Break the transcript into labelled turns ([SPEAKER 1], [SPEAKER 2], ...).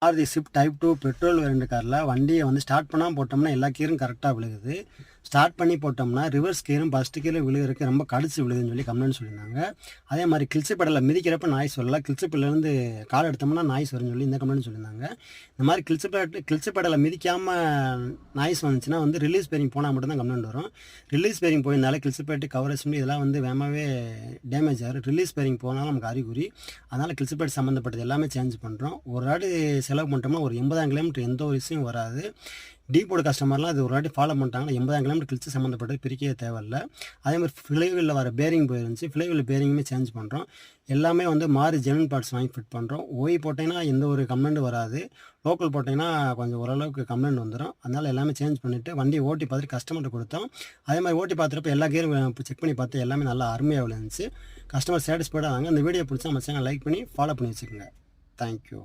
[SPEAKER 1] Maruti Swift type 2 petrol variant காரில் வண்டியை வந்து ஸ்டார்ட் பண்ணாமல் போட்டோம்னா எல்லா கீரும் கரெக்டாக விழுகுது. ஸ்டார்ட் பண்ணி போட்டோம்னா ரிவர்ஸ் கீரும் ஃபஸ்ட்டு கீரும் விழுகிறதுக்கு ரொம்ப கடிச்சு விழுதுன்னு சொல்லி கம்ப்ளைண்ட் சொல்லியிருந்தாங்க. அதே மாதிரி கிளச்சு பெடலில் மிதிக்கிறப்ப நாய்ஸ் வரல, கிளச்சு பெடலேருந்து கால் எடுத்தோம்னா நாய்ஸ் வரும்னு சொல்லி இந்த கம்ப்ளைண்ட் சொல்லியிருந்தாங்க. இந்த மாதிரி கிளச்சு பெடலை மிதிக்காமல் நாய்ஸ் வந்துச்சுன்னா வந்து ரிலீஸ் பேரிங் போனால் மட்டும்தான் கம்ப்ளைண்ட் வரும். ரிலீஸ் பேரிங் போயிருந்தாலே கிளச்சு பேட்டு கவரேஜ் இதெல்லாம் வந்து வேகமாகவே டேமேஜ் ஆகும். ரிலீஸ் பேரிங் போனாலும் நமக்கு அறிகுறி. அதனால் கிளச்சு பேட் சம்மந்தப்பட்டது எல்லாமே சேஞ்ச் பண்ணுறோம். ஒரு வாட்டி செலவு பண்ணிட்டோம்னா ஒரு 80,000 கிலோமீட்டர் எந்த ஒரு விஷயம் வராது. டீப்போட கஸ்டமர்லாம் அது ஒரு வாட்டி ஃபாலோ பண்ணிட்டாங்கன்னா 80,000 கிலோமீட்டர் கிழிச்சு சம்மந்தப்பட்டது பிரிக்கவே தேவையில்லை. அதே மாதிரி ஃப்ளைவீலில் வர பேரிங் போயிருந்துச்சு, ஃப்ளைவீல் பேரிங்குமே சேஞ்ச் பண்ணுறோம். எல்லாமே வந்து மாறி ஜெனுவன் பார்ட்ஸ் வாங்கி ஃபிட் பண்ணுறோம். ஓய் போட்டிங்கன்னா எந்த ஒரு கம்ப்ளைண்ட்டும் வராது. லோக்கல் போட்டிங்கன்னா கொஞ்சம் ஓரளவுக்கு கம்ப்ளைண்ட் வந்துடும். அதனால் எல்லாமே சேஞ்ச் பண்ணிவிட்டு வண்டியை ஓட்டி பார்த்துட்டு கஸ்டமர்கிட்ட கொடுத்தோம். அதே மாதிரி ஓட்டி பார்த்துறப்ப எல்லா கேரும் செக் பண்ணி பார்த்து எல்லாமே நல்லா அருமையாக இருந்துச்சு. கஸ்டமர் சாட்டிஸ்ஃபைடாக ஆனாங்க. இந்த வீடியோ பிடிச்சா நம்ம சேனல் லைக் பண்ணி ஃபாலோ பண்ணி வச்சுக்கோங்க. தேங்க்யூ.